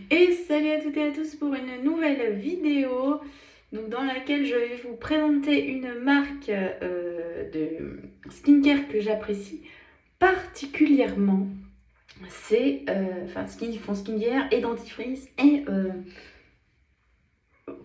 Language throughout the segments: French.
Et salut à toutes et à tous pour une nouvelle vidéo donc dans laquelle je vais vous présenter une marque de skincare que j'apprécie particulièrement. C'est ils font skincare et dentifrice et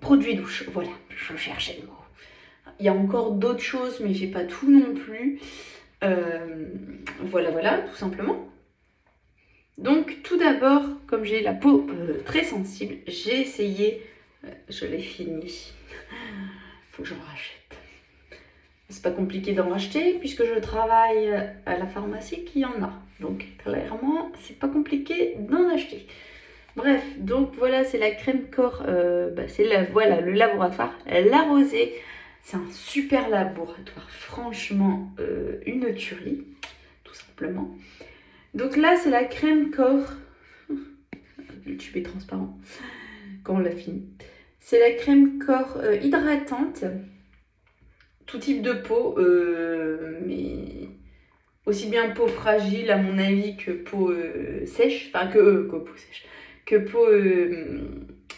produits douche. Voilà, je cherchais le mot. Il y a encore d'autres choses mais j'ai pas tout non plus. Voilà, tout simplement. Donc tout d'abord, comme j'ai la peau très sensible, j'ai essayé, je l'ai fini, faut que j'en rachète. C'est pas compliqué d'en racheter puisque je travaille à la pharmacie qui en a. Donc clairement, c'est pas compliqué d'en acheter. Bref, donc voilà, c'est la crème corps, voilà, le laboratoire, La Rosée. C'est un super laboratoire, franchement, une tuerie, tout simplement. Donc là, c'est la crème corps. Le tube est transparent quand on l'a fini. C'est la crème corps hydratante. Tout type de peau, mais aussi bien peau fragile à mon avis que peau sèche. Enfin, que peau sèche. Que peau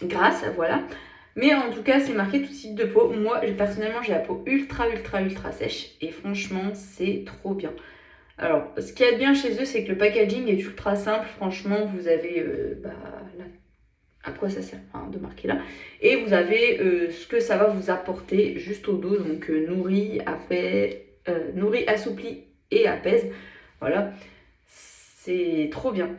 grasse, voilà. Mais en tout cas, c'est marqué tout type de peau. Moi, personnellement, j'ai la peau ultra sèche. Et franchement, c'est trop bien. Alors, ce qu'il y a de bien chez eux, c'est que le packaging est ultra simple. Franchement, vous avez à quoi ça sert de marquer là. Et vous avez ce que ça va vous apporter juste au dos. Donc, nourrit, assouplit et apaise. Voilà. C'est trop bien.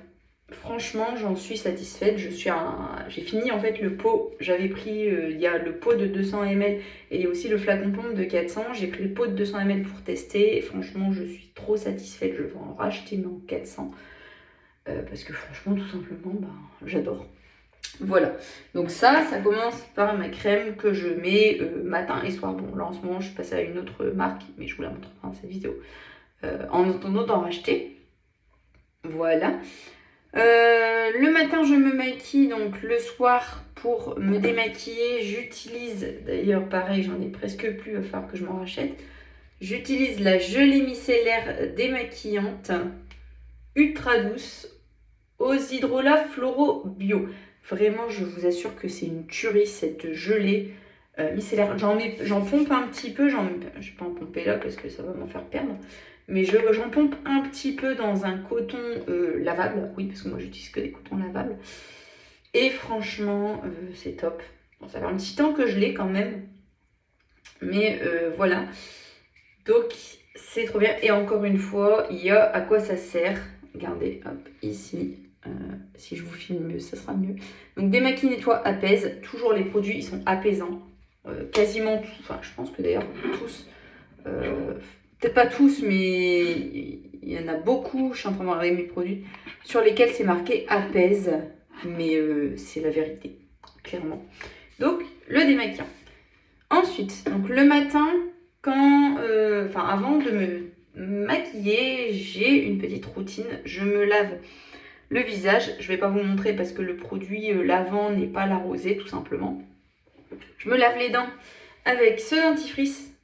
Franchement, j'en suis satisfaite. J'ai fini en fait le pot. J'avais pris, il y a le pot de 200 ml et aussi le flacon pompe de 400. J'ai pris le pot de 200 ml pour tester. Et franchement, je suis trop satisfaite. Je vais en racheter mais en 400. Parce que franchement, tout simplement, j'adore. Voilà. Donc ça commence par ma crème que je mets matin et soir. Bon, là en ce moment, je suis passée à une autre marque, mais je vous la montre dans cette vidéo. En attendant d'en racheter. Voilà. Le matin, je me maquille, donc le soir, pour me démaquiller, j'utilise, d'ailleurs pareil, j'en ai presque plus, il va falloir que je m'en rachète. J'utilise la gelée micellaire démaquillante, ultra douce, aux hydrolats floraux bio. Vraiment, je vous assure que c'est une tuerie cette gelée micellaire. J'en pompe un petit peu, je vais pas en pomper là parce que ça va m'en faire perdre. Mais j'en pompe un petit peu dans un coton lavable. Oui, parce que moi j'utilise que des cotons lavables. Et franchement, c'est top. Bon, ça fait un petit temps que je l'ai quand même. Mais voilà. Donc c'est trop bien. Et encore une fois, il y a à quoi ça sert. Regardez, hop, ici. Si je vous filme mieux, ça sera mieux. Donc démaquille, nettoie, apaise. Toujours les produits, ils sont apaisants. Quasiment tous. Enfin, je pense que d'ailleurs tous. Peut-être pas tous, mais il y en a beaucoup, je suis en train de regarder mes produits, sur lesquels c'est marqué apaise, mais c'est la vérité, clairement. Donc, le démaquillant. Ensuite, donc le matin, avant de me maquiller, j'ai une petite routine. Je me lave le visage. Je ne vais pas vous montrer parce que le produit lavant n'est pas La Rosée, tout simplement. Je me lave les dents avec ce dentifrice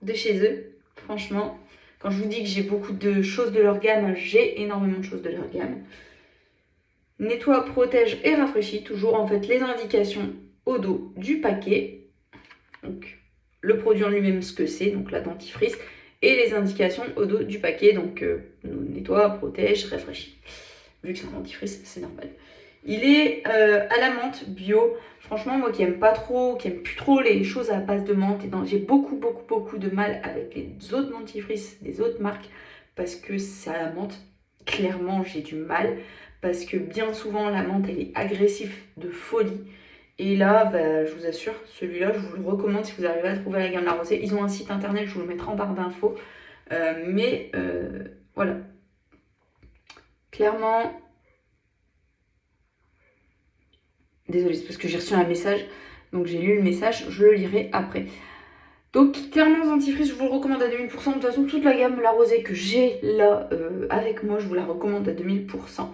de chez eux. Franchement, quand je vous dis que j'ai beaucoup de choses de leur gamme, j'ai énormément de choses de leur gamme. Nettoie, protège et rafraîchit. Toujours en fait les indications au dos du paquet. Donc le produit en lui-même, ce que c'est, donc la dentifrice. Et les indications au dos du paquet. Donc nettoie, protège, rafraîchit. Vu que c'est un dentifrice, c'est normal. Il est à la menthe bio. Franchement, moi qui aime plus trop les choses à base de menthe, j'ai beaucoup de mal avec les autres dentifrices des autres marques parce que c'est à la menthe. Clairement, j'ai du mal parce que bien souvent, la menthe, elle est agressive de folie. Et là, je vous assure, celui-là, je vous le recommande si vous arrivez à trouver la gamme La Rosée. Ils ont un site internet, je vous le mettrai en barre d'infos. Voilà. Clairement... Désolée, c'est parce que j'ai reçu un message, donc j'ai lu le message, je le lirai après. Donc clairement, ce dentifrice, je vous le recommande à 2000%. De toute façon, toute la gamme La Rosée que j'ai là avec moi, je vous la recommande à 2000%.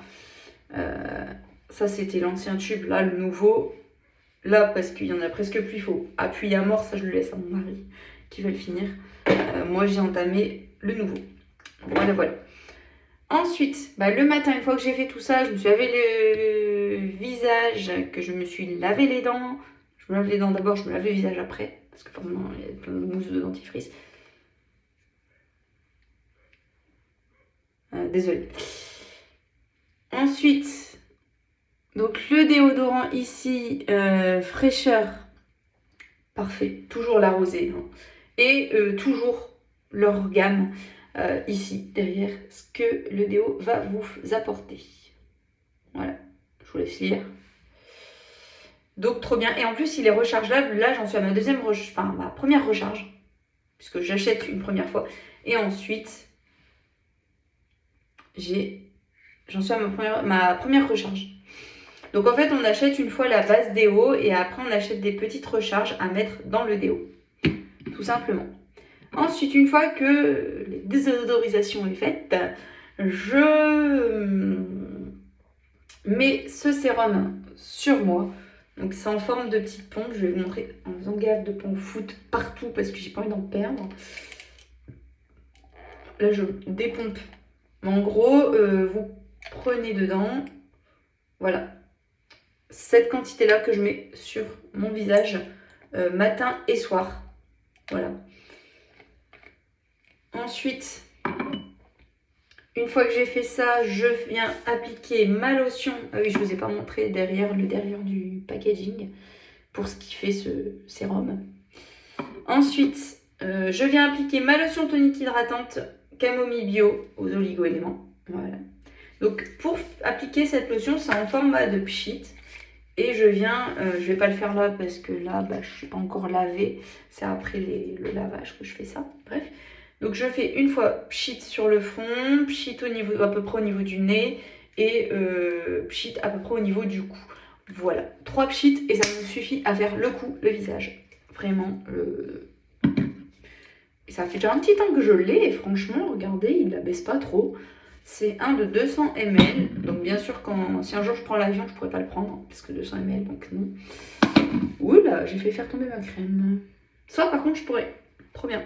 Ça, c'était l'ancien tube. Là, le nouveau, là, parce qu'il y en a presque plus, il faut appuyer à mort. Ça, je le laisse à mon mari qui va le finir. Moi, j'ai entamé le nouveau. Voilà. Ensuite, le matin, une fois que j'ai fait tout ça, je me suis lavé le visage visage, que je me suis lavé les dents. Je me lave les dents d'abord, je me lave le visage après. Parce que forcément, il y a plein de mousse de dentifrice. Désolée. Ensuite, donc le déodorant ici, fraîcheur. Parfait. Toujours la rosée. Hein. Et toujours leur gamme ici, derrière, ce que le déo va vous apporter. Voilà. Je vous laisse lire. Donc trop bien. Et en plus, il est rechargeable. Là, j'en suis à ma première recharge. Puisque j'achète une première fois. Et ensuite, j'en suis à ma première recharge. Donc en fait, on achète une fois la base déo. Et après, on achète des petites recharges à mettre dans le déo. Tout simplement. Ensuite, une fois que la désodorisation est faite, je mets ce sérum sur moi. Donc c'est en forme de petite pompe. Je vais vous montrer en faisant gaffe de ne pas en foutre partout parce que j'ai pas envie d'en perdre. Là je dépompe. En gros, vous prenez dedans, voilà, cette quantité là que je mets sur mon visage matin et soir. Voilà. Ensuite, une fois que j'ai fait ça, je viens appliquer ma lotion. Ah oui, je ne vous ai pas montré derrière le derrière du packaging pour ce qui fait ce sérum. Ensuite, je viens appliquer ma lotion tonique hydratante camomille bio aux oligo-éléments. Voilà. Donc, pour appliquer cette lotion, c'est en format de pchit. Et je viens, je vais pas le faire là parce que là, je ne suis pas encore lavée. C'est après le lavage que je fais ça. Bref. Donc je fais une fois pchit sur le front, pchit à peu près au niveau du nez et pchit à peu près au niveau du cou. Voilà, 3 pchits et ça me suffit à faire le cou, le visage. Vraiment, et ça fait déjà un petit temps que je l'ai et franchement, regardez, il ne la baisse pas trop. C'est un de 200 ml, donc bien sûr, si un jour je prends l'avion, je ne pourrais pas le prendre, parce que 200 ml, donc non. Oula, j'ai fait faire tomber ma crème. Ça, par contre, je pourrais. Trop bien.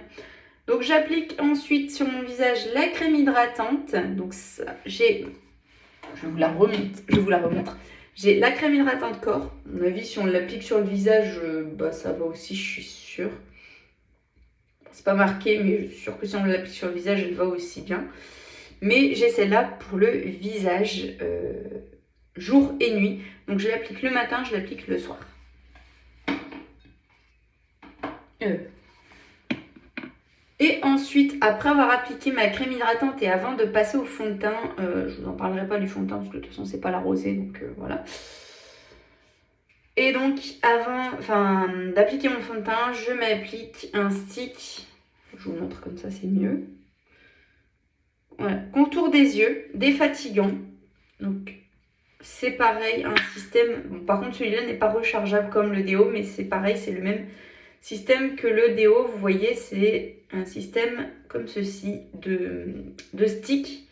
Donc j'applique ensuite sur mon visage la crème hydratante. Donc ça, je vous la remontre. J'ai la crème hydratante corps. À mon avis, si on l'applique sur le visage, ça va aussi, je suis sûre. C'est pas marqué, mais je suis sûre que si on l'applique sur le visage, elle va aussi bien. Mais j'ai celle-là pour le visage jour et nuit. Donc je l'applique le matin, je l'applique le soir. Et ensuite, après avoir appliqué ma crème hydratante et avant de passer au fond de teint, je vous en parlerai pas du fond de teint parce que de toute façon c'est pas la rosée, donc voilà. Et donc avant d'appliquer mon fond de teint, je m'applique un stick. Je vous montre comme ça, c'est mieux. Voilà, contour des yeux, défatigant. Donc c'est pareil, un système. Bon, par contre celui-là n'est pas rechargeable comme le déo, mais c'est pareil, c'est le même système que le déo. Vous voyez, c'est un système comme ceci de stick.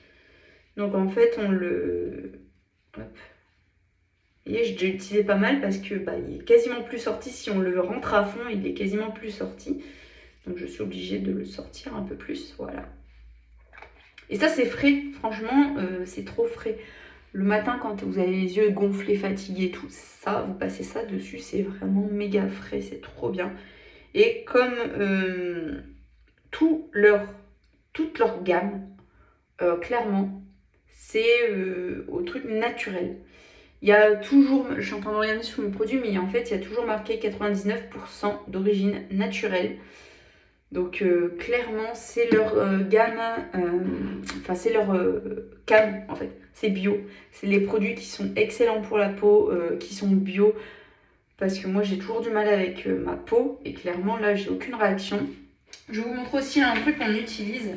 Donc en fait on le... Hop. Vous voyez, j'ai déjà utilisé pas mal parce que il est quasiment plus sorti. Si on le rentre à fond, il est quasiment plus sorti. Donc je suis obligée de le sortir un peu plus. Voilà. Et ça c'est frais, franchement c'est trop frais. Le matin quand vous avez les yeux gonflés, fatigués, tout ça, vous passez ça dessus, c'est vraiment méga frais, c'est trop bien. Et comme toute leur gamme, clairement, c'est au truc naturel. Il y a toujours, je suis en train de regarder sur mon produit, mais en fait, il y a toujours marqué 99% d'origine naturelle. Donc, clairement, c'est leur gamme, c'est leur cam, en fait. C'est bio. C'est les produits qui sont excellents pour la peau, qui sont bio. Parce que moi, j'ai toujours du mal avec ma peau. Et clairement, là, j'ai aucune réaction. Je vous montre aussi un truc qu'on utilise.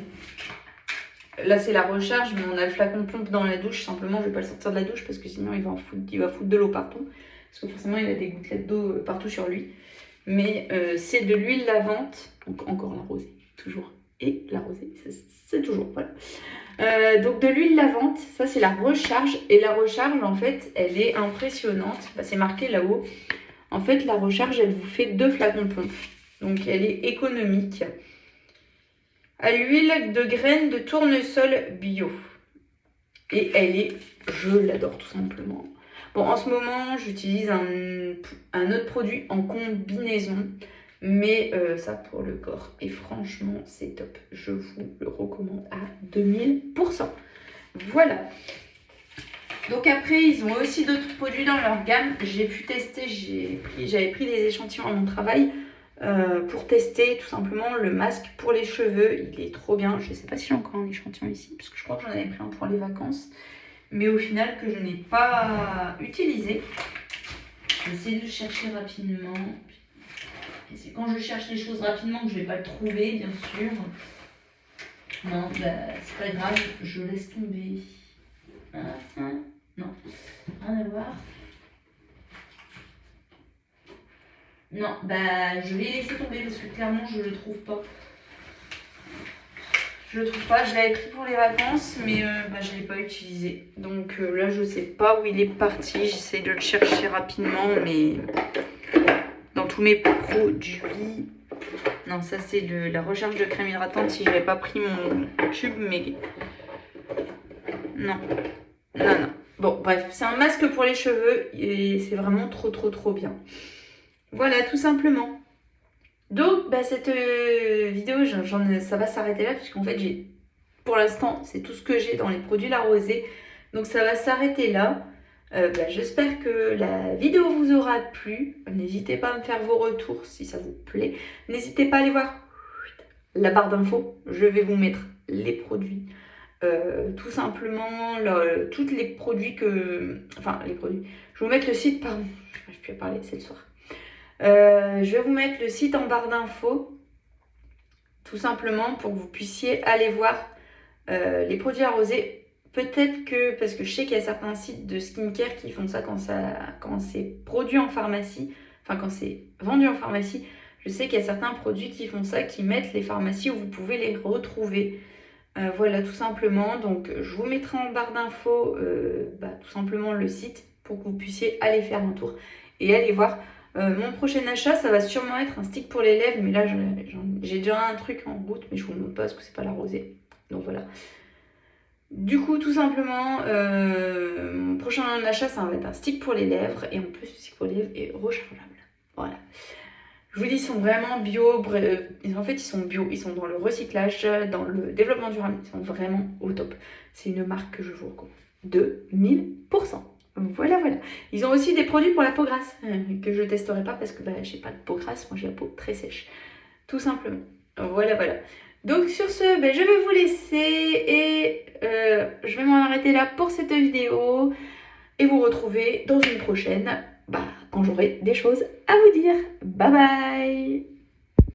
Là, c'est la recharge, mais on a le flacon pompe dans la douche. Simplement, je ne vais pas le sortir de la douche parce que sinon, il va foutre de l'eau partout. Parce que forcément, il a des gouttelettes d'eau partout sur lui. Mais c'est de l'huile lavante. Donc, encore la rosée, toujours. Et la rosée, c'est toujours, voilà. Donc, de l'huile lavante, ça, c'est la recharge. Et la recharge, en fait, elle est impressionnante. C'est marqué là-haut. En fait, la recharge, elle vous fait 2 flacons pompe. Donc, elle est économique. À l'huile de graines de tournesol bio. Et elle est, je l'adore tout simplement. Bon, en ce moment, j'utilise un autre produit en combinaison, mais ça pour le corps. Et franchement, c'est top. Je vous le recommande à 2000%. Voilà. Donc après, ils ont aussi d'autres produits dans leur gamme. J'ai pu tester, j'avais pris des échantillons à mon travail pour tester tout simplement le masque pour les cheveux. Il est trop bien. Je ne sais pas si j'ai encore un échantillon ici, parce que je crois que j'en avais pris un pour les vacances. Mais au final, que je n'ai pas utilisé. J'essaie de le chercher rapidement. Et c'est quand je cherche les choses rapidement que je ne vais pas le trouver, bien sûr. Non, bah, c'est pas grave, je laisse tomber. Non, rien à voir. Non, bah je vais laisser tomber parce que clairement je le trouve pas. Je le trouve pas, je l'avais pris pour les vacances, mais je l'ai pas utilisé. Donc là je sais pas où il est parti, j'essaie de le chercher rapidement, mais dans tous mes produits. Non, ça c'est la recherche de crème hydratante si j'avais pas pris mon tube, mais non. Bon, bref, c'est un masque pour les cheveux et c'est vraiment trop bien. Voilà, tout simplement. Donc, cette vidéo, ça va s'arrêter là, puisqu'en fait, pour l'instant, c'est tout ce que j'ai dans les produits La Rosée. Donc, ça va s'arrêter là. J'espère que la vidéo vous aura plu. N'hésitez pas à me faire vos retours si ça vous plaît. N'hésitez pas à aller voir la barre d'infos. Je vais vous mettre les produits. Tout simplement, tous les produits les produits. Je vais vous mettre le site, pardon. Je n'arrive plus à parler, c'est le soir. Je vais vous mettre le site en barre d'infos. Tout simplement pour que vous puissiez aller voir les produits La Rosée. Peut-être que, parce que je sais qu'il y a certains sites de skincare qui font ça quand c'est produit en pharmacie, enfin quand c'est vendu en pharmacie, je sais qu'il y a certains produits qui font ça, qui mettent les pharmacies où vous pouvez les retrouver. Voilà, tout simplement. Donc, je vous mettrai en barre d'infos tout simplement le site pour que vous puissiez aller faire un tour et aller voir. Mon prochain achat, ça va sûrement être un stick pour les lèvres, mais là, j'ai déjà un truc en route, mais je vous le montre pas parce que c'est pas La Rosée. Donc, voilà. Du coup, tout simplement, mon prochain achat, ça va être un stick pour les lèvres. Et en plus, le stick pour les lèvres est rechargeable. Voilà. Je vous dis, ils sont vraiment bio. En fait, ils sont bio. Ils sont dans le recyclage, dans le développement durable. Ils sont vraiment au top. C'est une marque que je vous recommande. 2000%. Voilà. Ils ont aussi des produits pour la peau grasse que je ne testerai pas parce que j'ai pas de peau grasse. Moi, j'ai la peau très sèche. Tout simplement. Voilà. Donc, sur ce, je vais vous laisser et je vais m'en arrêter là pour cette vidéo et vous retrouver dans une prochaine. Quand j'aurai des choses à vous dire. Bye bye!